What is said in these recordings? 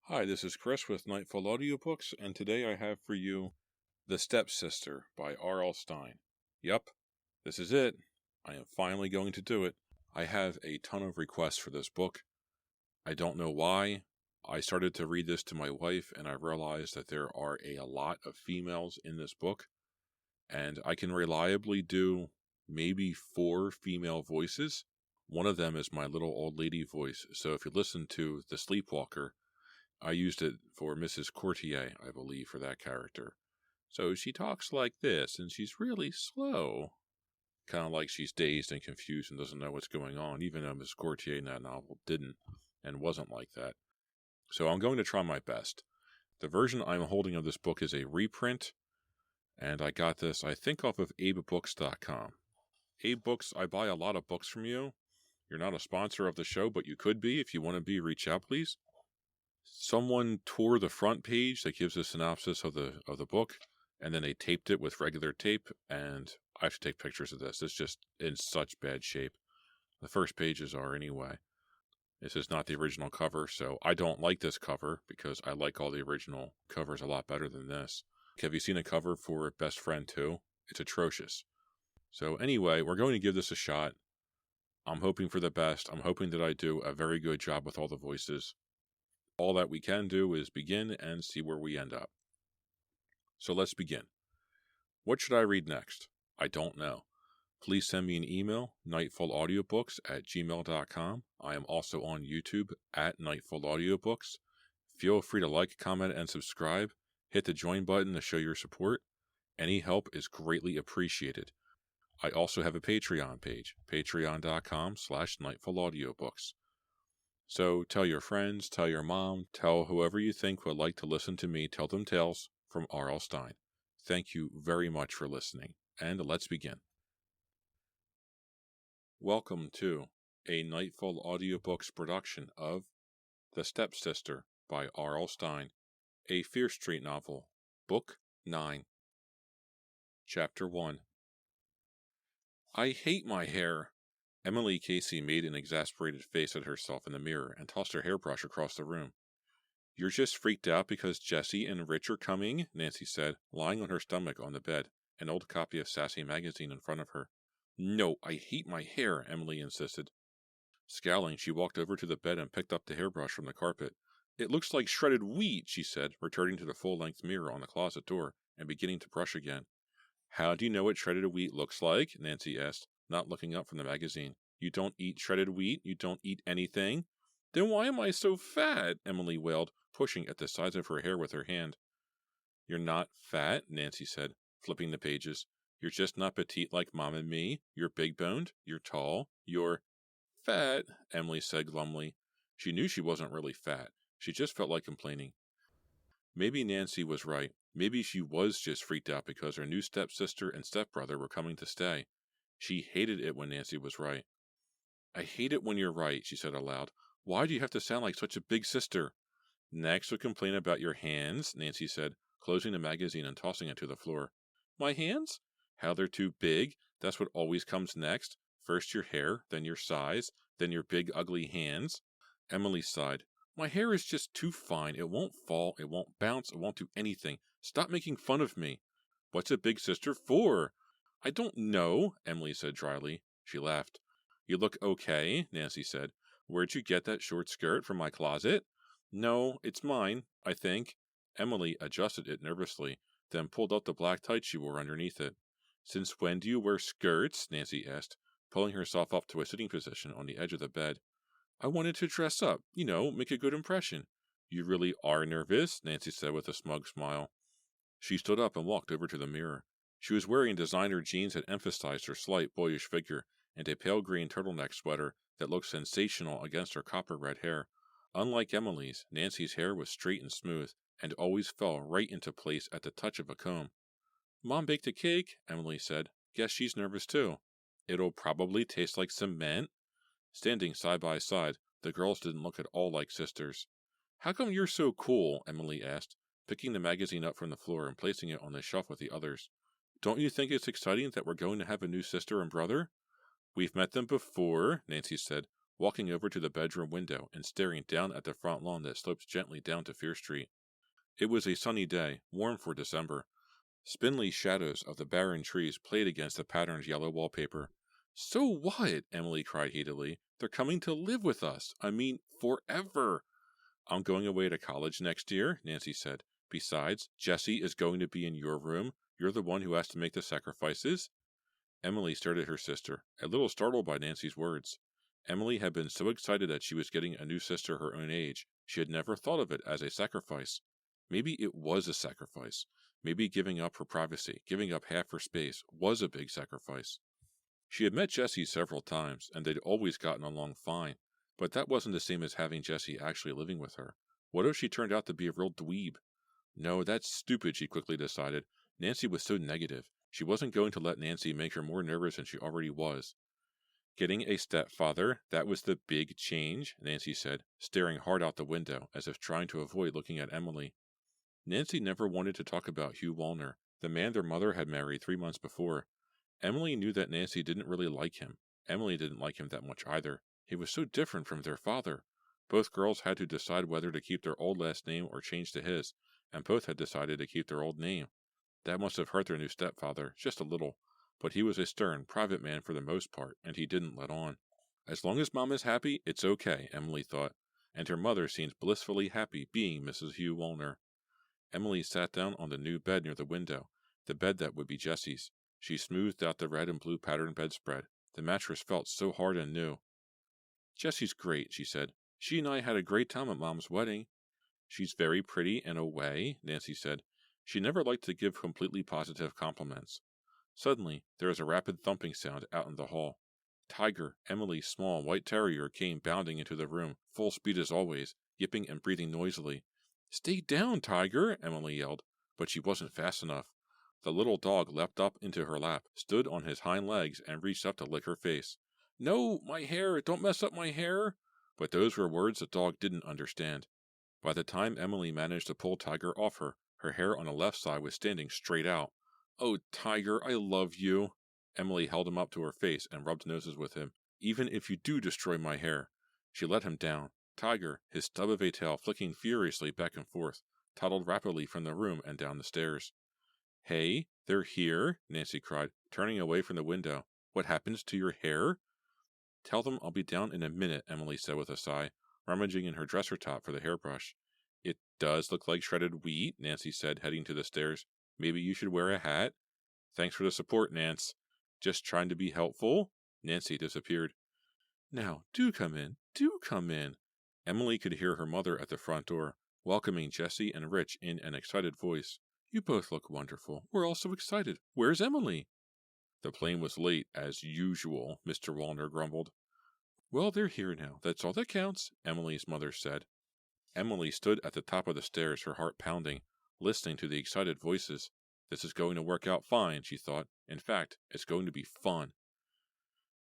Hi, this is Chris with Nightfall Audiobooks, and today I have for you The Stepsister by R.L. Stine. Yep, this is it. I am finally going to do it. I have a ton of requests for this book. I don't know why. I started to read this to my wife, and I realized that there are a lot of females in this book, and I can reliably do maybe 4 female voices. One of them is my little old lady voice, so if you listen to The Sleepwalker, I used it for Mrs. Courtier, I believe, for that character. So she talks like this, and she's really slow. Kind of like she's dazed and confused and doesn't know what's going on, even though Mrs. Courtier in that novel didn't and wasn't like that. So I'm going to try my best. The version I'm holding of this book is a reprint, and I got this, I think, off of abebooks.com. Abe Books, I buy a lot of books from you. You're not a sponsor of the show, but you could be. If you want to be, reach out, please. Someone tore the front page that gives a synopsis of the book, and then they taped it with regular tape, and I have to take pictures of this. It's just in such bad shape. The first pages are anyway. This is not the original cover, so I don't like this cover because I like all the original covers a lot better than this. Have you seen a cover for Best Friend 2? It's atrocious. So anyway, we're going to give this a shot. I'm hoping for the best. I'm hoping that I do a very good job with all the voices. All that we can do is begin and see where we end up. So let's begin. What should I read next? I don't know. Please send me an email, nightfallaudiobooks@gmail.com. I am also on YouTube at Nightfall Audiobooks. Feel free to like, comment, and subscribe. Hit the join button to show your support. Any help is greatly appreciated. I also have a Patreon page, patreon.com/nightfallaudiobooks. So tell your friends, tell your mom, tell whoever you think would like to listen to me tell them tales from R.L. Stine. Thank you very much for listening, and let's begin. Welcome to a Nightfall Audiobooks production of The Stepsister by R.L. Stine, a Fear Street novel, Book 9. Chapter 1. I hate my hair. Emily Casey made an exasperated face at herself in the mirror and tossed her hairbrush across the room. You're just freaked out because Jessie and Rich are coming? Nancy said, lying on her stomach on the bed, an old copy of Sassy magazine in front of her. No, I hate my hair, Emily insisted. Scowling, she walked over to the bed and picked up the hairbrush from the carpet. It looks like shredded wheat, she said, returning to the full-length mirror on the closet door and beginning to brush again. How do you know what shredded wheat looks like? Nancy asked, not looking up from the magazine. You don't eat shredded wheat? You don't eat anything? Then why am I so fat? Emily wailed, pushing at the sides of her hair with her hand. You're not fat, Nancy said, flipping the pages. You're just not petite like Mom and me. You're big-boned. You're tall. You're fat, Emily said glumly. She knew she wasn't really fat. She just felt like complaining. Maybe Nancy was right. Maybe she was just freaked out because her new stepsister and stepbrother were coming to stay. She hated it when Nancy was right. I hate it when you're right, she said aloud. Why do you have to sound like such a big sister? Next would complain about your hands, Nancy said, closing the magazine and tossing it to the floor. My hands? How they're too big? That's what always comes next. First your hair, then your size, then your big ugly hands. Emily sighed. My hair is just too fine. It won't fall, it won't bounce, it won't do anything. Stop making fun of me. What's a big sister for? I don't know, Emily said dryly. She laughed. You look okay, Nancy said. Where'd you get that short skirt? From my closet? No, it's mine, I think. Emily adjusted it nervously, then pulled up the black tights she wore underneath it. Since when do you wear skirts? Nancy asked, pulling herself up to a sitting position on the edge of the bed. I wanted to dress up, make a good impression. You really are nervous? Nancy said with a smug smile. She stood up and walked over to the mirror. She was wearing designer jeans that emphasized her slight, boyish figure, and a pale green turtleneck sweater that looked sensational against her copper-red hair. Unlike Emily's, Nancy's hair was straight and smooth, and always fell right into place at the touch of a comb. Mom baked a cake, Emily said. Guess she's nervous too. It'll probably taste like cement. Standing side by side, the girls didn't look at all like sisters. How come you're so cool? Emily asked, picking the magazine up from the floor and placing it on the shelf with the others. Don't you think it's exciting that we're going to have a new sister and brother? We've met them before, Nancy said, walking over to the bedroom window and staring down at the front lawn that slopes gently down to Fear Street. It was a sunny day, warm for December. Spindly shadows of the barren trees played against the patterned yellow wallpaper. So what? Emily cried heatedly. They're coming to live with us. I mean, forever. I'm going away to college next year, Nancy said. Besides, Jessie is going to be in your room. You're the one who has to make the sacrifices. Emily stared at her sister, a little startled by Nancy's words. Emily had been so excited that she was getting a new sister her own age, she had never thought of it as a sacrifice. Maybe it was a sacrifice. Maybe giving up her privacy, giving up half her space, was a big sacrifice. She had met Jessie several times, and they'd always gotten along fine, but that wasn't the same as having Jessie actually living with her. What if she turned out to be a real dweeb? No, that's stupid, she quickly decided. Nancy was so negative. She wasn't going to let Nancy make her more nervous than she already was. Getting a stepfather, that was the big change, Nancy said, staring hard out the window, as if trying to avoid looking at Emily. Nancy never wanted to talk about Hugh Wallner, the man their mother had married 3 months before. Emily knew that Nancy didn't really like him. Emily didn't like him that much either. He was so different from their father. Both girls had to decide whether to keep their old last name or change to his, and both had decided to keep their old name. That must have hurt their new stepfather, just a little, but he was a stern, private man for the most part, and he didn't let on. As long as Mom is happy, it's okay, Emily thought, and her mother seemed blissfully happy being Mrs. Hugh Wallner. Emily sat down on the new bed near the window, the bed that would be Jessie's. She smoothed out the red and blue patterned bedspread. The mattress felt so hard and new. Jessie's great, she said. She and I had a great time at Mom's wedding. She's very pretty in a way, Nancy said. She never liked to give completely positive compliments. Suddenly, there was a rapid thumping sound out in the hall. Tiger, Emily's small white terrier, came bounding into the room, full speed as always, yipping and breathing noisily. Stay down, Tiger, Emily yelled, but she wasn't fast enough. The little dog leapt up into her lap, stood on his hind legs, and reached up to lick her face. No, my hair! Don't mess up my hair! But those were words the dog didn't understand. By the time Emily managed to pull Tiger off her, her hair on the left side was standing straight out. Oh, Tiger, I love you. Emily held him up to her face and rubbed noses with him. Even if you do destroy my hair. She let him down. Tiger, his stub of a tail flicking furiously back and forth, toddled rapidly from the room and down the stairs. Hey, they're here, Nancy cried, turning away from the window. What happens to your hair? Tell them I'll be down in a minute, Emily said with a sigh, rummaging in her dresser top for the hairbrush. It does look like shredded wheat, Nancy said, heading to the stairs. Maybe you should wear a hat? Thanks for the support, Nance. Just trying to be helpful? Nancy disappeared. Now, do come in, do come in. Emily could hear her mother at the front door, welcoming Jessie and Rich in an excited voice. You both look wonderful. We're all so excited. Where's Emily? The plane was late, as usual, Mr. Wallner grumbled. Well, they're here now. That's all that counts, Emily's mother said. Emily stood at the top of the stairs, her heart pounding, listening to the excited voices. This is going to work out fine, she thought. In fact, it's going to be fun.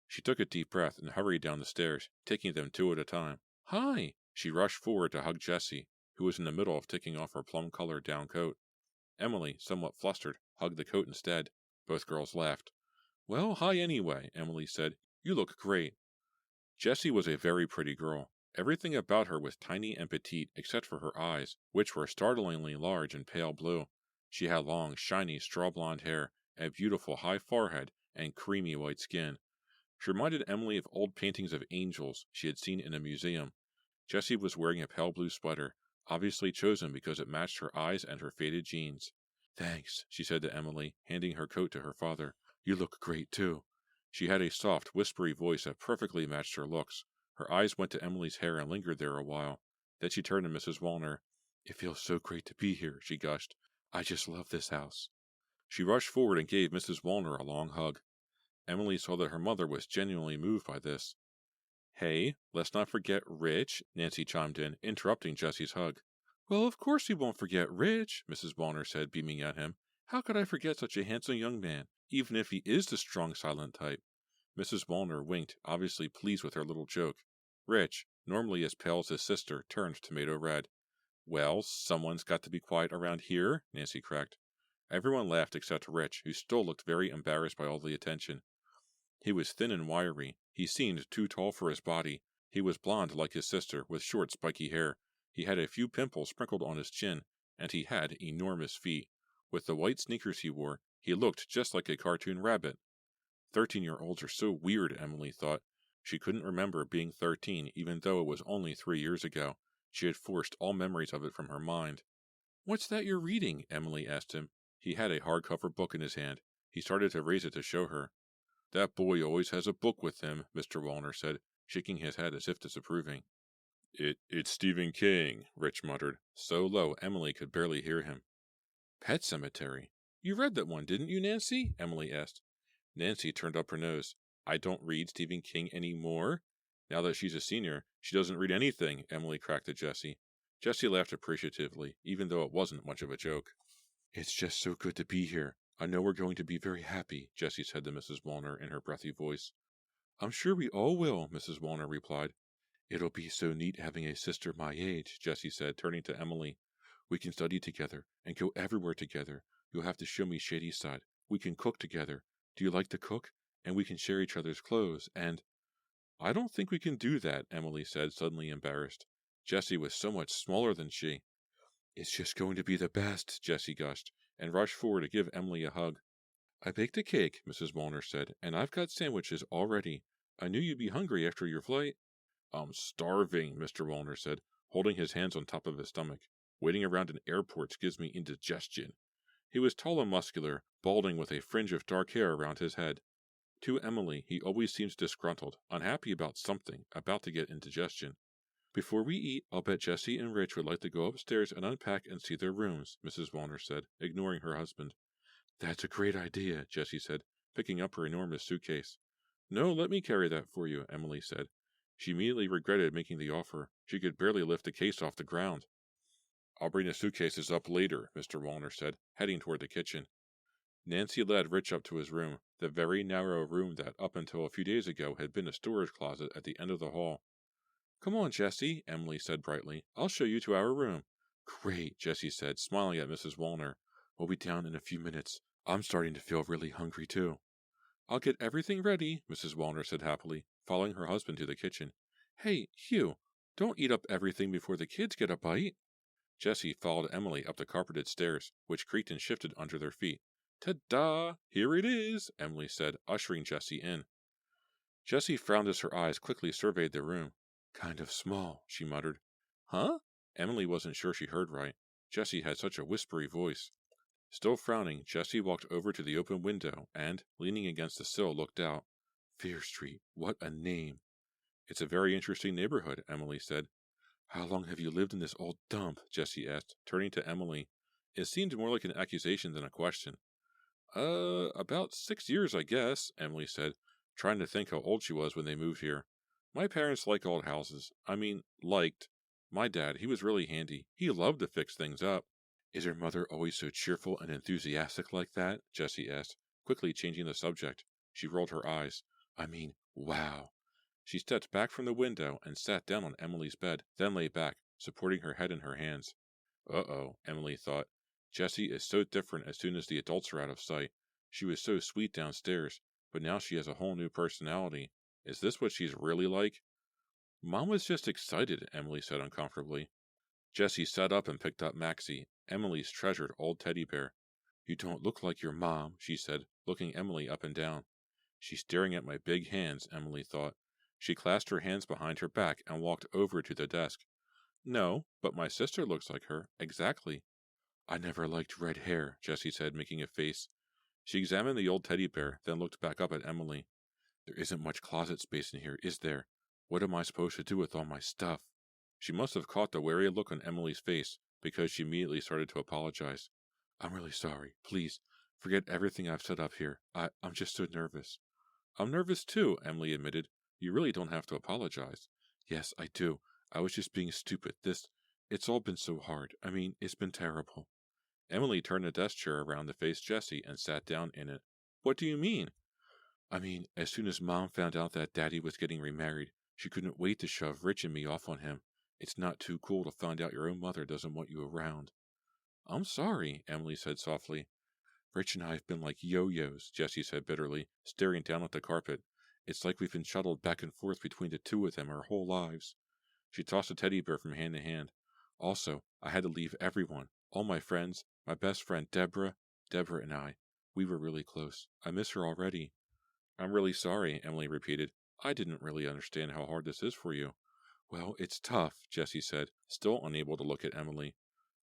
She took a deep breath and hurried down the stairs, taking them 2 at a time. Hi! She rushed forward to hug Jessie, who was in the middle of taking off her plum-colored down coat. Emily, somewhat flustered, hugged the coat instead. Both girls laughed. Well, hi anyway, Emily said. You look great. Jessie was a very pretty girl. Everything about her was tiny and petite except for her eyes, which were startlingly large and pale blue. She had long, shiny, straw-blonde hair, a beautiful high forehead, and creamy white skin. She reminded Emily of old paintings of angels she had seen in a museum. Jessie was wearing a pale blue sweater, obviously chosen because it matched her eyes and her faded jeans. Thanks, she said to Emily, handing her coat to her father. You look great, too. She had a soft, whispery voice that perfectly matched her looks. Her eyes went to Emily's hair and lingered there a while. Then she turned to Mrs. Wallner. It feels so great to be here, she gushed. I just love this house. She rushed forward and gave Mrs. Wallner a long hug. Emily saw that her mother was genuinely moved by this. Hey, let's not forget Rich, Nancy chimed in, interrupting Jessie's hug. Well, of course we won't forget Rich, Mrs. Wallner said, beaming at him. How could I forget such a handsome young man, even if he is the strong, silent type? Mrs. Wallner winked, obviously pleased with her little joke. Rich, normally as pale as his sister, turned tomato red. Well, someone's got to be quiet around here, Nancy cracked. Everyone laughed except Rich, who still looked very embarrassed by all the attention. He was thin and wiry. He seemed too tall for his body. He was blond like his sister, with short, spiky hair. He had a few pimples sprinkled on his chin, and he had enormous feet. With the white sneakers he wore, he looked just like a cartoon rabbit. 13-year-olds are so weird, Emily thought. She couldn't remember being 13, even though it was only 3 years ago. She had forced all memories of it from her mind. "What's that you're reading?" Emily asked him. He had a hardcover book in his hand. He started to raise it to show her. "That boy always has a book with him," Mr. Wallner said, shaking his head as if disapproving. It's Stephen King," Rich muttered, so low Emily could barely hear him. "Pet Cemetery. You read that one, didn't you, Nancy?" Emily asked. Nancy turned up her nose. "I don't read Stephen King anymore. Now that she's a senior, she doesn't read anything," Emily cracked at Jessie. Jessie laughed appreciatively, even though it wasn't much of a joke. "It's just so good to be here. I know we're going to be very happy," Jessie said to Mrs. Wallner in her breathy voice. "I'm sure we all will," Mrs. Wallner replied. "It'll be so neat having a sister my age," Jessie said, turning to Emily. "We can study together and go everywhere together. You'll have to show me Shadyside. We can cook together. Do you like to cook? And we can share each other's clothes, and—" "I don't think we can do that," Emily said, suddenly embarrassed. Jessie was so much smaller than she. "It's just going to be the best," Jessie gushed, and rushed forward to give Emily a hug. "I baked a cake," Mrs. Wallner said, "and I've got sandwiches all ready. I knew you'd be hungry after your flight." "I'm starving," Mr. Wallner said, holding his hands on top of his stomach. "Waiting around in airports gives me indigestion." He was tall and muscular, balding with a fringe of dark hair around his head. To Emily, he always seemed disgruntled, unhappy about something, about to get indigestion. "Before we eat, I'll bet Jessie and Rich would like to go upstairs and unpack and see their rooms," Mrs. Wallner said, ignoring her husband. "That's a great idea," Jessie said, picking up her enormous suitcase. "No, let me carry that for you," Emily said. She immediately regretted making the offer. She could barely lift the case off the ground. "I'll bring the suitcases up later," Mr. Wallner said, heading toward the kitchen. Nancy led Rich up to his room, the very narrow room that up until a few days ago had been a storage closet at the end of the hall. "Come on, Jessie," Emily said brightly. "I'll show you to our room." "Great," Jessie said, smiling at Mrs. Wallner. "We'll be down in a few minutes. I'm starting to feel really hungry, too." "I'll get everything ready," Mrs. Wallner said happily, following her husband to the kitchen. "Hey, Hugh, don't eat up everything before the kids get a bite." Jessie followed Emily up the carpeted stairs, which creaked and shifted under their feet. "Ta-da! Here it is," Emily said, ushering Jessie in. Jessie frowned as her eyes quickly surveyed the room. "Kind of small," she muttered. "Huh?" Emily wasn't sure she heard right. Jessie had such a whispery voice. Still frowning, Jessie walked over to the open window and, leaning against the sill, looked out. "Fear Street, what a name!" "It's a very interesting neighborhood," Emily said. "How long have you lived in this old dump?" Jessie asked, turning to Emily. It seemed more like an accusation than a question. About 6 years, I guess," Emily said, trying to think how old she was when they moved here. "My parents like old houses. I mean, liked. My dad, he was really handy. He loved to fix things up." "Is your mother always so cheerful and enthusiastic like that?" Jessie asked, quickly changing the subject. She rolled her eyes. "I mean, wow." She stepped back from the window and sat down on Emily's bed, then lay back, supporting her head in her hands. Uh-oh, Emily thought. Jessie is so different as soon as the adults are out of sight. She was so sweet downstairs, but now she has a whole new personality. Is this what she's really like? "Mom was just excited," Emily said uncomfortably. Jessie sat up and picked up Maxie, Emily's treasured old teddy bear. "You don't look like your mom," she said, looking Emily up and down. She's staring at my big hands, Emily thought. She clasped her hands behind her back and walked over to the desk. "No, but my sister looks like her, exactly." "I never liked red hair," Jessie said, making a face. She examined the old teddy bear, then looked back up at Emily. "There isn't much closet space in here, is there? What am I supposed to do with all my stuff?" She must have caught the wary look on Emily's face, because she immediately started to apologize. "I'm really sorry. Please, forget everything I've said up here. I'm just so nervous." "I'm nervous too," Emily admitted. "You really don't have to apologize." "Yes, I do. I was just being stupid. It's all been so hard. I mean, it's been terrible." Emily turned the desk chair around to face Jessie and sat down in it. "What do you mean?" "I mean, as soon as Mom found out that Daddy was getting remarried, she couldn't wait to shove Rich and me off on him. It's not too cool to find out your own mother doesn't want you around." "I'm sorry," Emily said softly. Rich and I have been like yo-yos, Jessie said bitterly, staring down at the carpet. It's like we've been shuttled back and forth between the two of them our whole lives. She tossed a teddy bear from hand to hand. Also, I had to leave everyone, all my friends, my best friend Deborah and I. We were really close. I miss her already. I'm really sorry, Emily repeated. I didn't really understand how hard this is for you. Well, it's tough, Jessie said, still unable to look at Emily.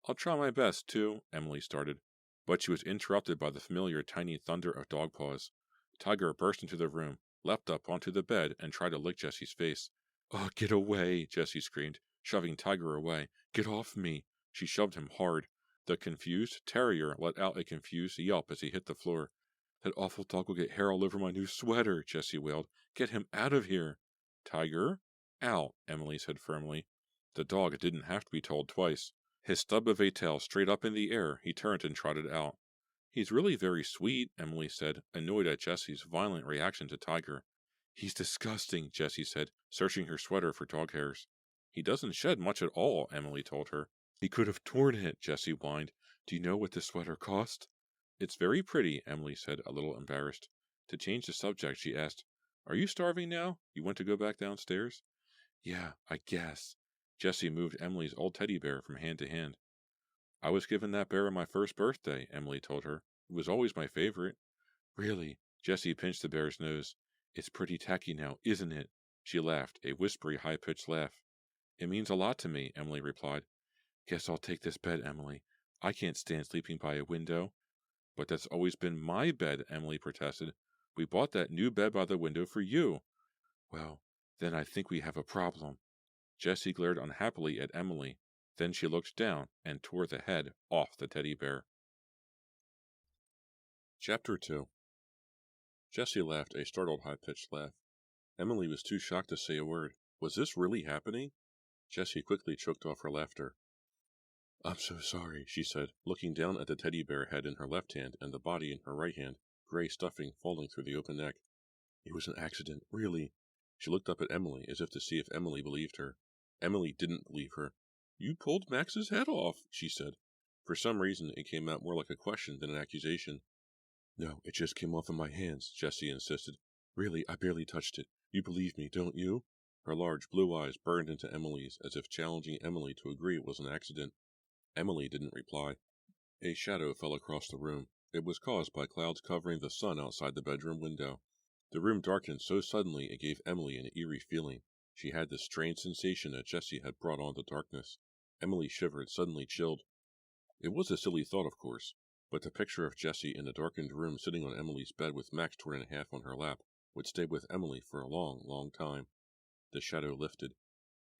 I'll try my best, too, Emily started, but she was interrupted by the familiar tiny thunder of dog paws. Tiger burst into the room, leapt up onto the bed, and tried to lick Jessie's face. Oh, get away, Jessie screamed, shoving Tiger away. Get off me. She shoved him hard. The confused terrier let out a confused yelp as he hit the floor. That awful dog will get hair all over my new sweater, Jessie wailed. Get him out of here. Tiger? Out, Emily said firmly. The dog didn't have to be told twice. His stub of a tail straight up in the air, he turned and trotted out. He's really very sweet, Emily said, annoyed at Jessie's violent reaction to Tiger. He's disgusting, Jessie said, searching her sweater for dog hairs. He doesn't shed much at all, Emily told her. He could have torn it, Jessie whined. Do you know what this sweater cost? It's very pretty, Emily said, a little embarrassed. To change the subject, she asked, Are you starving now? You want to go back downstairs? Yeah, I guess. Jessie moved Emily's old teddy bear from hand to hand. I was given that bear on my first birthday, Emily told her. It was always my favorite. Really? Jessie pinched the bear's nose. It's pretty tacky now, isn't it? She laughed, a whispery, high-pitched laugh. It means a lot to me, Emily replied. Guess I'll take this bed, Emily. I can't stand sleeping by a window. But that's always been my bed, Emily protested. We bought that new bed by the window for you. Well, then I think we have a problem. Jessie glared unhappily at Emily. Then she looked down and tore the head off the teddy bear. Chapter 2. Jessie laughed a startled, high-pitched laugh. Emily was too shocked to say a word. Was this really happening? Jessie quickly choked off her laughter. I'm so sorry, she said, looking down at the teddy bear head in her left hand and the body in her right hand, gray stuffing falling through the open neck. It was an accident, really. She looked up at Emily as if to see if Emily believed her. Emily didn't believe her. You pulled Max's head off, she said. For some reason, it came out more like a question than an accusation. No, it just came off in my hands, Jessie insisted. Really, I barely touched it. You believe me, don't you? Her large blue eyes burned into Emily's as if challenging Emily to agree it was an accident. Emily didn't reply. A shadow fell across the room. It was caused by clouds covering the sun outside the bedroom window. The room darkened so suddenly it gave Emily an eerie feeling. She had the strange sensation that Jessie had brought on the darkness. Emily shivered, suddenly chilled. It was a silly thought, of course, but the picture of Jessie in the darkened room sitting on Emily's bed with Max torn in half on her lap would stay with Emily for a long, long time. The shadow lifted.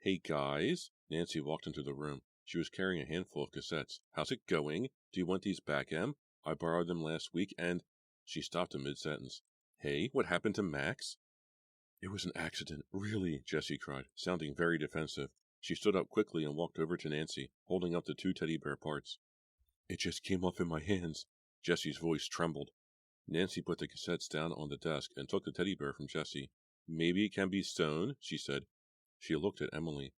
Hey, guys! Nancy walked into the room. She was carrying a handful of cassettes. How's it going? Do you want these back, Em? I borrowed them last week and... She stopped in mid-sentence. Hey, what happened to Max? It was an accident, really, Jessie cried, sounding very defensive. She stood up quickly and walked over to Nancy, holding up the two teddy bear parts. It just came off in my hands. Jessie's voice trembled. Nancy put the cassettes down on the desk and took the teddy bear from Jessie. Maybe it can be sewn, she said. She looked at Emily.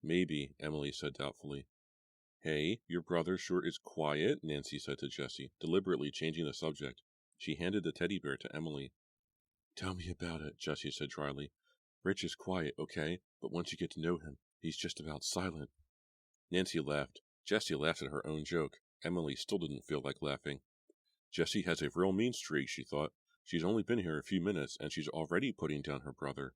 Maybe, Emily said doubtfully. Hey, your brother sure is quiet, Nancy said to Jessie, deliberately changing the subject. She handed the teddy bear to Emily. Tell me about it, Jessie said dryly. Rich is quiet, okay, but once you get to know him, he's just about silent. Nancy laughed. Jessie laughed at her own joke. Emily still didn't feel like laughing. Jessie has a real mean streak, she thought. She's only been here a few minutes, and she's already putting down her brother.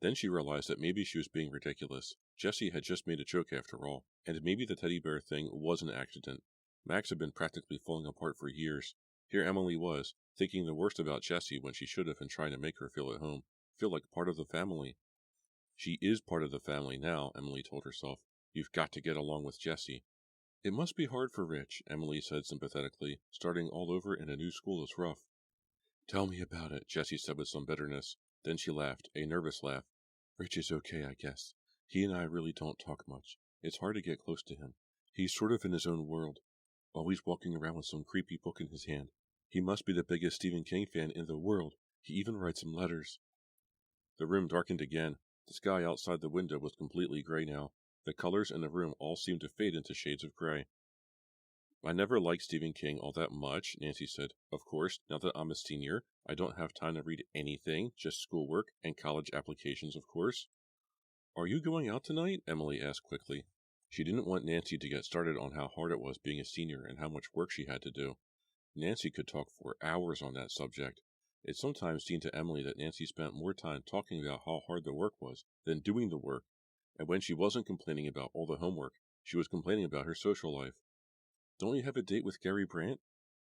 Then she realized that maybe she was being ridiculous. Jessie had just made a joke after all, and maybe the teddy bear thing was an accident. Max had been practically falling apart for years. Here Emily was, thinking the worst about Jessie when she should have been trying to make her feel at home, feel like part of the family. She is part of the family now, Emily told herself. You've got to get along with Jessie. It must be hard for Rich, Emily said sympathetically. Starting all over in a new school is rough. Tell me about it, Jessie said with some bitterness. Then she laughed, a nervous laugh. Rich is okay, I guess. He and I really don't talk much. It's hard to get close to him. He's sort of in his own world, always walking around with some creepy book in his hand. He must be the biggest Stephen King fan in the world. He even writes him letters. The room darkened again. The sky outside the window was completely gray now. The colors in the room all seemed to fade into shades of gray. I never liked Stephen King all that much, Nancy said. Of course, now that I'm a senior, I don't have time to read anything, just schoolwork and college applications, of course. Are you going out tonight? Emily asked quickly. She didn't want Nancy to get started on how hard it was being a senior and how much work she had to do. Nancy could talk for hours on that subject. It sometimes seemed to Emily that Nancy spent more time talking about how hard the work was than doing the work, and when she wasn't complaining about all the homework, she was complaining about her social life. Don't you have a date with Gary Brandt?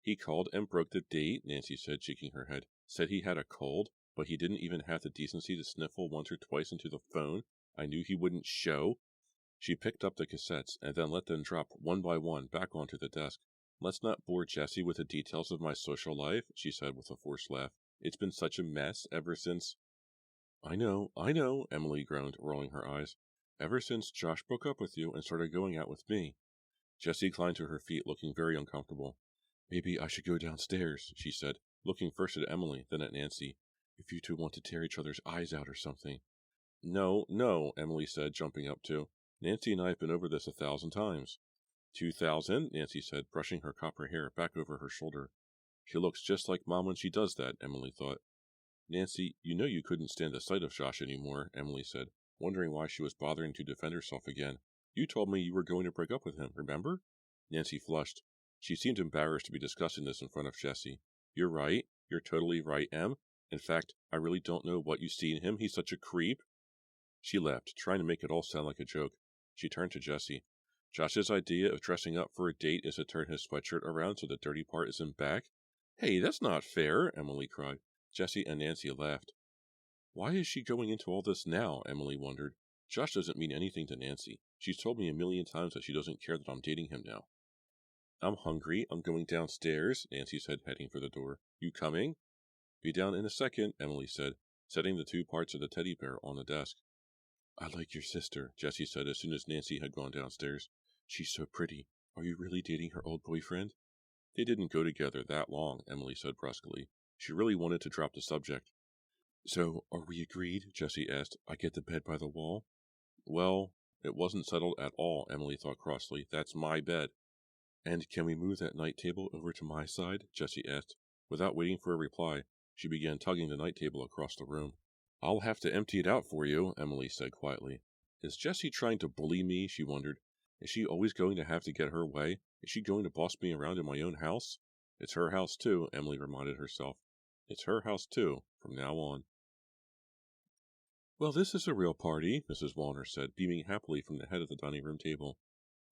He called and broke the date, Nancy said, shaking her head. Said he had a cold, but he didn't even have the decency to sniffle once or twice into the phone. I knew he wouldn't show. She picked up the cassettes and then let them drop one by one back onto the desk. Let's not bore Jessie with the details of my social life, she said with a forced laugh. It's been such a mess ever since... I know, Emily groaned, rolling her eyes. Ever since Josh broke up with you and started going out with me. Jessie climbed to her feet, looking very uncomfortable. Maybe I should go downstairs, she said, looking first at Emily, then at Nancy. If you two want to tear each other's eyes out or something. No, Emily said, jumping up too. Nancy and I have been over this 1,000 times. 2,000, Nancy said, brushing her copper hair back over her shoulder. She looks just like Mom when she does that, Emily thought. Nancy, you know you couldn't stand the sight of Josh anymore, Emily said, wondering why she was bothering to defend herself again. You told me you were going to break up with him, remember? Nancy flushed. She seemed embarrassed to be discussing this in front of Jessie. You're right. You're totally right, Em. In fact, I really don't know what you see in him. He's such a creep. She laughed, trying to make it all sound like a joke. She turned to Jessie. Josh's idea of dressing up for a date is to turn his sweatshirt around so the dirty part isn't back. Hey, that's not fair, Emily cried. Jessie and Nancy laughed. Why is she going into all this now? Emily wondered. Josh doesn't mean anything to Nancy. She's told me 1,000,000 times that she doesn't care that I'm dating him now. I'm hungry. I'm going downstairs, Nancy said, heading for the door. You coming? Be down in a second, Emily said, setting the 2 parts of the teddy bear on the desk. I like your sister, Jessie said as soon as Nancy had gone downstairs. She's so pretty. Are you really dating her old boyfriend? They didn't go together that long, Emily said brusquely. She really wanted to drop the subject. So, are we agreed? Jessie asked. I get the bed by the wall? Well, it wasn't settled at all, Emily thought crossly. That's my bed. And can we move that night table over to my side? Jessie asked. Without waiting for a reply, she began tugging the night table across the room. I'll have to empty it out for you, Emily said quietly. Is Jessie trying to bully me? She wondered. Is she always going to have to get her way? Is she going to boss me around in my own house? It's her house too, Emily reminded herself. It's her house too, from now on. Well, this is a real party, Mrs. Wallner said, beaming happily from the head of the dining room table.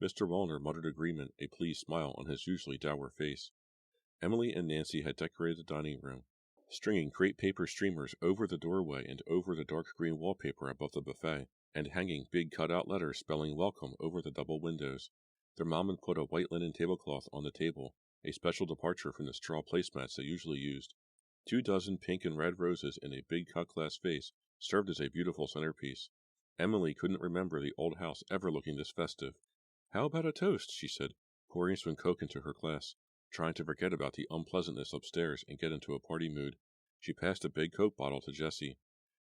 Mr. Wallner muttered agreement, a pleased smile on his usually dour face. Emily and Nancy had decorated the dining room, stringing crepe paper streamers over the doorway and over the dark green wallpaper above the buffet, and hanging big cut-out letters spelling welcome over the double windows. Their mom had put a white linen tablecloth on the table, a special departure from the straw placemats they usually used. 2 dozen pink and red roses in a big cut-glass vase served as a beautiful centerpiece. Emily couldn't remember the old house ever looking this festive. How about a toast? She said, pouring some Coke into her glass, trying to forget about the unpleasantness upstairs and get into a party mood. She passed a big Coke bottle to Jessie.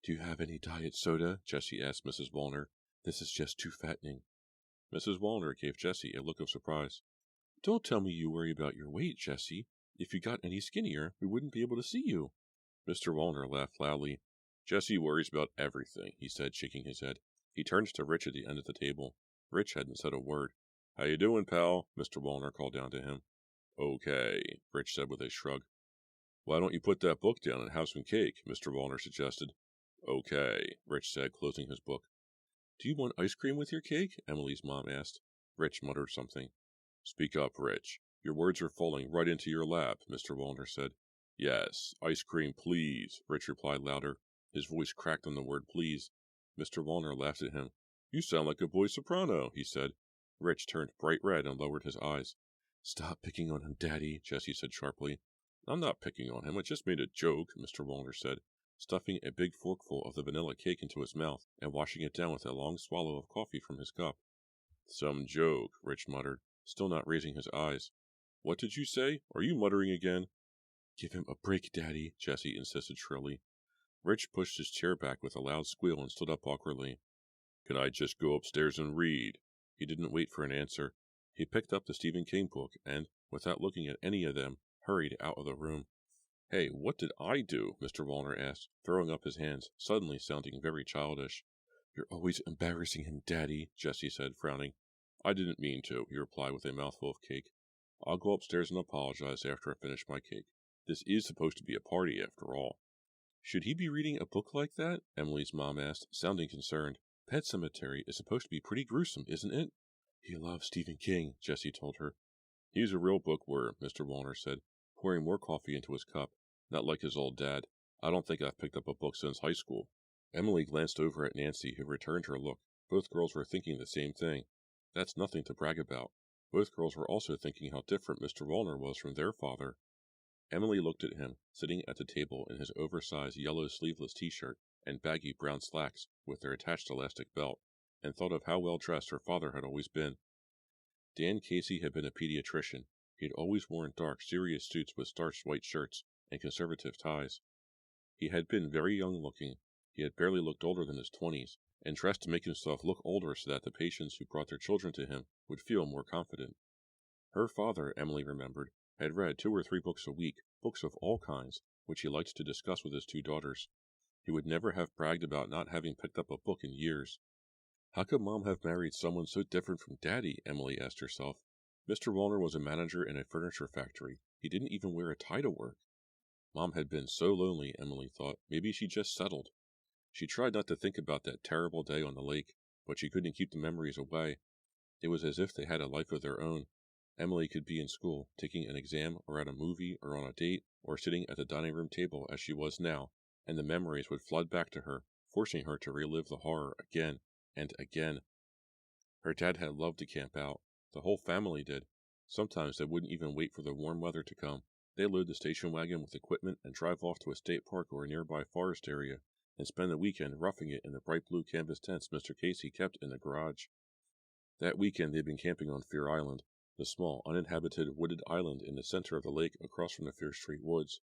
Do you have any diet soda? Jessie asked Mrs. Wallner. This is just too fattening. Mrs. Wallner gave Jessie a look of surprise. Don't tell me you worry about your weight, Jessie. If you got any skinnier, we wouldn't be able to see you. Mr. Wallner laughed loudly. Jessie worries about everything, he said, shaking his head. He turned to Rich at the end of the table. Rich hadn't said a word. How you doing, pal? Mr. Wallner called down to him. Okay, Rich said with a shrug. Why don't you put that book down and have some cake? Mr. Wallner suggested. Okay, Rich said, closing his book. Do you want ice cream with your cake? Emily's mom asked. Rich muttered something. Speak up, Rich. Your words are falling right into your lap, Mr. Wallner said. Yes, ice cream, please, Rich replied louder. His voice cracked on the word please. Mr. Wallner laughed at him. You sound like a boy soprano, he said. Rich turned bright red and lowered his eyes. Stop picking on him, Daddy, Jessie said sharply. I'm not picking on him. I just made a joke, Mr. Wallner said, stuffing a big forkful of the vanilla cake into his mouth and washing it down with a long swallow of coffee from his cup. Some joke, Rich muttered, still not raising his eyes. What did you say? Are you muttering again? Give him a break, Daddy, Jessie insisted shrilly. Rich pushed his chair back with a loud squeal and stood up awkwardly. Can I just go upstairs and read? He didn't wait for an answer. He picked up the Stephen King book and, without looking at any of them, hurried out of the room. "Hey, what did I do?" Mr. Wallner asked, throwing up his hands, suddenly sounding very childish. "You're always embarrassing him, Daddy," Jessie said, frowning. "I didn't mean to," he replied with a mouthful of cake. "I'll go upstairs and apologize after I finish my cake. This is supposed to be a party, after all." "Should he be reading a book like that?" Emily's mom asked, sounding concerned. "Pet Sematary is supposed to be pretty gruesome, isn't it?" "He loves Stephen King," Jessie told her. "He's a real bookworm," Mr. Wallner said, pouring more coffee into his cup. "Not like his old dad. I don't think I've picked up a book since high school." Emily glanced over at Nancy, who returned her look. Both girls were thinking the same thing. That's nothing to brag about. Both girls were also thinking how different Mr. Wallner was from their father. Emily looked at him, sitting at the table in his oversized yellow sleeveless t-shirt and baggy brown slacks with their attached elastic belt, and thought of how well dressed her father had always been. Dan Casey had been a pediatrician. He had always worn dark, serious suits with starched white shirts and conservative ties. He had been very young-looking. He had barely looked older than his 20s, and dressed to make himself look older so that the patients who brought their children to him would feel more confident. Her father, Emily remembered, had read 2 or 3 books a week, books of all kinds, which he liked to discuss with his 2 daughters. He would never have bragged about not having picked up a book in years. How could Mom have married someone so different from Daddy? Emily asked herself. Mr. Wallner was a manager in a furniture factory. He didn't even wear a tie to work. Mom had been so lonely, Emily thought. Maybe she just settled. She tried not to think about that terrible day on the lake, but she couldn't keep the memories away. It was as if they had a life of their own. Emily could be in school, taking an exam, or at a movie, or on a date, or sitting at the dining room table as she was now, and the memories would flood back to her, forcing her to relive the horror again and again. Her dad had loved to camp out. The whole family did. Sometimes they wouldn't even wait for the warm weather to come. They'd load the station wagon with equipment and drive off to a state park or a nearby forest area, and spend the weekend roughing it in the bright blue canvas tents Mr. Casey kept in the garage. That weekend they'd been camping on Fear Island, the small, uninhabited, wooded island in the center of the lake across from the Fear Street woods.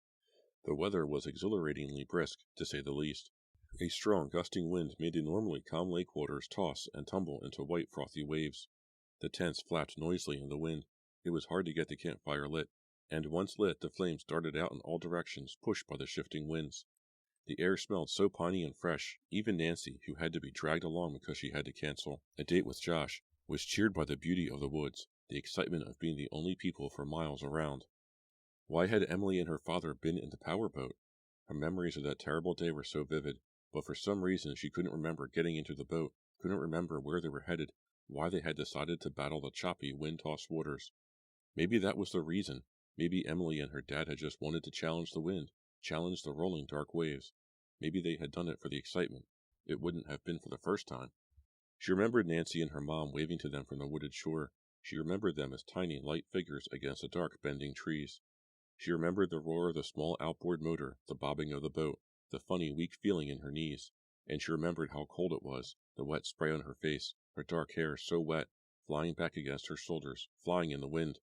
The weather was exhilaratingly brisk, to say the least. A strong, gusting wind made the normally calm lake waters toss and tumble into white, frothy waves. The tents flapped noisily in the wind. It was hard to get the campfire lit, and once lit, the flames darted out in all directions, pushed by the shifting winds. The air smelled so piney and fresh, even Nancy, who had to be dragged along because she had to cancel a date with Josh, was cheered by the beauty of the woods, the excitement of being the only people for miles around. Why had Emily and her father been in the powerboat? Her memories of that terrible day were so vivid, but for some reason she couldn't remember getting into the boat, couldn't remember where they were headed, why they had decided to battle the choppy, wind-tossed waters. Maybe that was the reason. Maybe Emily and her dad had just wanted to challenge the wind, challenge the rolling dark waves. Maybe they had done it for the excitement. It wouldn't have been for the first time. She remembered Nancy and her mom waving to them from the wooded shore. She remembered them as tiny, light figures against the dark, bending trees. She remembered the roar of the small outboard motor, the bobbing of the boat, the funny, weak feeling in her knees. And she remembered how cold it was, the wet spray on her face, her dark hair so wet, flying back against her shoulders, flying in the wind.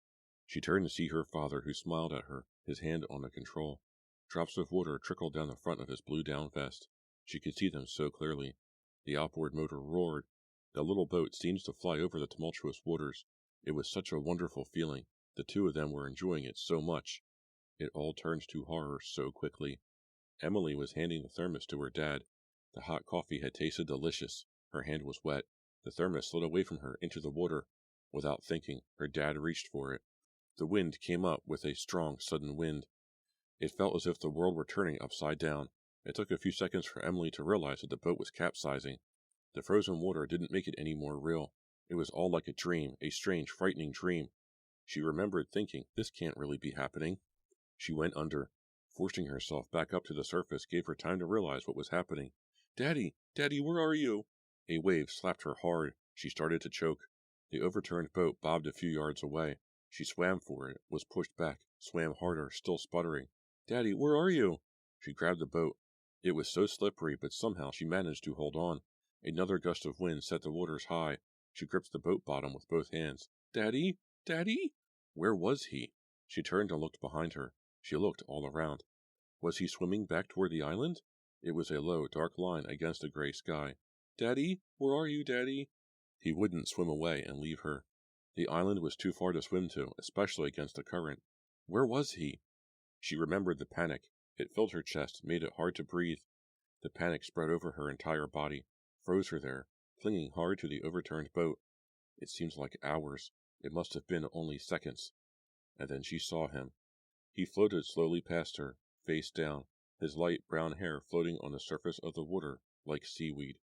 She turned to see her father, who smiled at her, his hand on the control. Drops of water trickled down the front of his blue down vest. She could see them so clearly. The outboard motor roared. The little boat seemed to fly over the tumultuous waters. It was such a wonderful feeling. The 2 of them were enjoying it so much. It all turned to horror so quickly. Emily was handing the thermos to her dad. The hot coffee had tasted delicious. Her hand was wet. The thermos slid away from her into the water. Without thinking, her dad reached for it. The wind came up with a strong, sudden wind. It felt as if the world were turning upside down. It took a few seconds for Emily to realize that the boat was capsizing. The frozen water didn't make it any more real. It was all like a dream, a strange, frightening dream. She remembered thinking, this can't really be happening. She went under. Forcing herself back up to the surface gave her time to realize what was happening. Daddy! Daddy, where are you? A wave slapped her hard. She started to choke. The overturned boat bobbed a few yards away. She swam for it, was pushed back, swam harder, still sputtering. Daddy, where are you? She grabbed the boat. It was so slippery, but somehow she managed to hold on. Another gust of wind set the waters high. She gripped the boat bottom with both hands. Daddy? Daddy? Where was he? She turned and looked behind her. She looked all around. Was he swimming back toward the island? It was a low, dark line against a gray sky. Daddy? Where are you, Daddy? He wouldn't swim away and leave her. The island was too far to swim to, especially against the current. Where was he? She remembered the panic. It filled her chest, made it hard to breathe. The panic spread over her entire body, froze her there, clinging hard to the overturned boat. It seemed like hours. It must have been only seconds. And then she saw him. He floated slowly past her, face down, his light brown hair floating on the surface of the water like seaweed.